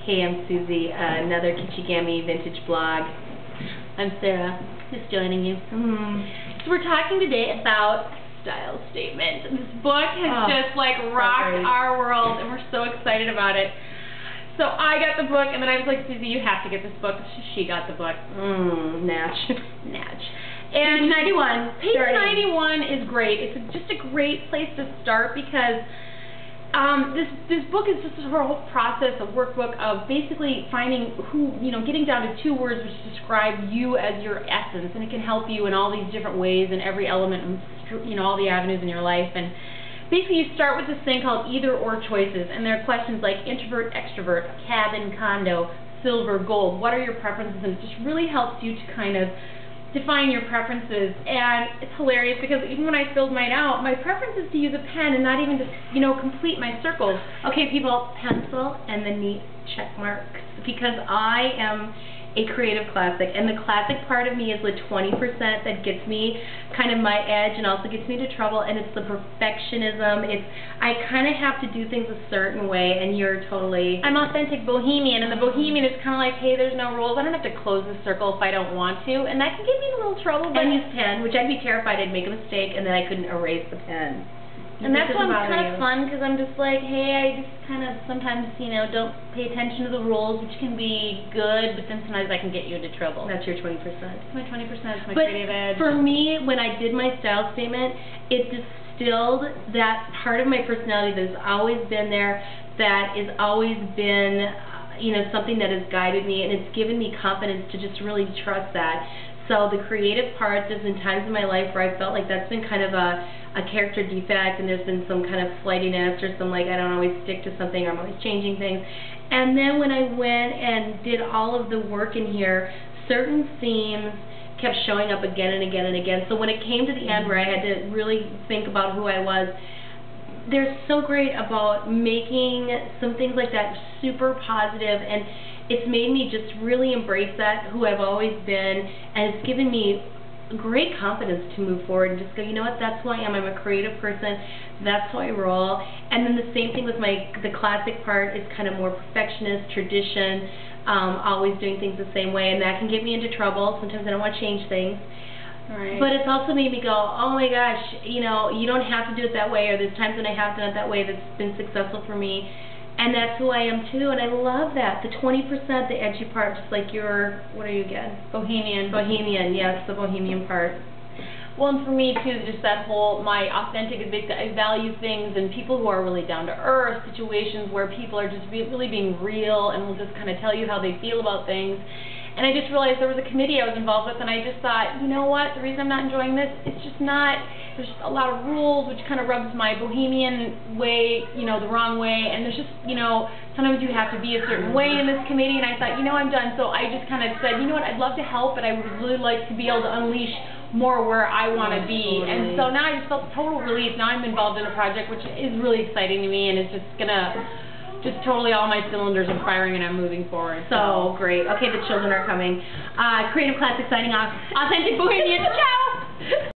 Hey, I'm Susie, another Kichigami vintage blog. I'm Sarah, just joining you. So we're talking today about Style Statement. This book has just like rocked our world, and we're so excited about it. So I got the book, and then I was like, Susie, you have to get this book. She got the book. Natch. And Page 91. Page 91 is great. It's just a great place to start because this book is just a whole process, a workbook of basically finding getting down to 2 words which describe you as your essence, and it can help you in all these different ways in every element and all the avenues in your life. And basically you start with this thing called either or choices, and there are questions like introvert, extrovert, cabin, condo, silver, gold. What are your preferences? And it just really helps you to kind of define your preferences. And it's hilarious because even when I filled mine out, my preference is to use a pen and not even to complete my circles. Okay, people, pencil and the neat check marks, because I am a creative classic, and the classic part of me is the 20% that gets me kind of my edge and also gets me into trouble, and it's the perfectionism. I kind of have to do things a certain way, and you're totally... I'm authentic bohemian, and the bohemian is kind of like, hey, there's no rules. I don't have to close the circle if I don't want to, and that can get me in a little trouble. But I use pen, which I'd be terrified I'd make a mistake and then I couldn't erase the pen. And that's why it's kind of fun, because I'm just like, hey, I just kind of sometimes, don't pay attention to the rules, which can be good, but then sometimes I can get you into trouble. That's your 20%. It's my 20%, it's my creative edge. For me, when I did my style statement, it distilled that part of my personality that has always been there, that has always been, something that has guided me, and it's given me confidence to just really trust that. So the creative part, there's been times in my life where I felt like that's been kind of a character defect, and there's been some kind of flightiness or some I don't always stick to something, or I'm always changing things. And then when I went and did all of the work in here, certain themes kept showing up again and again and again. So when it came to the end where I had to really think about who I was, they're so great about making some things like that super positive, and it's made me just really embrace that, who I've always been, and it's given me great confidence to move forward and just go, you know what, that's who I am. I'm a creative person. That's how I roll. And then the same thing with the classic part is kind of more perfectionist, tradition, always doing things the same way, and that can get me into trouble. Sometimes I don't want to change things. Right. But it's also made me go, oh my gosh, you don't have to do it that way, or there's times when I have done it that way that's been successful for me. And that's who I am too, and I love that. The 20%, the edgy part, just like what are you again? Bohemian. Bohemian, yes, the bohemian part. Well, and for me too, just that whole, my authentic is basically, I value things and people who are really down to earth, situations where people are just really being real and will just kind of tell you how they feel about things. And I just realized there was a committee I was involved with, and I just thought, you know what, the reason I'm not enjoying this, it's just not, there's just a lot of rules, which kind of rubs my bohemian way, the wrong way, and there's just, sometimes you have to be a certain way in this committee, and I thought, I'm done. So I just kind of said, you know what, I'd love to help, but I would really like to be able to unleash more where I want to be. Totally. And so now I just felt total relief. Now I'm involved in a project which is really exciting to me, and it's just going to just totally all my cylinders are firing, and I'm moving forward. So great. Okay, the children are coming. Creative Classic signing off. Authentic Bohemian. Ciao!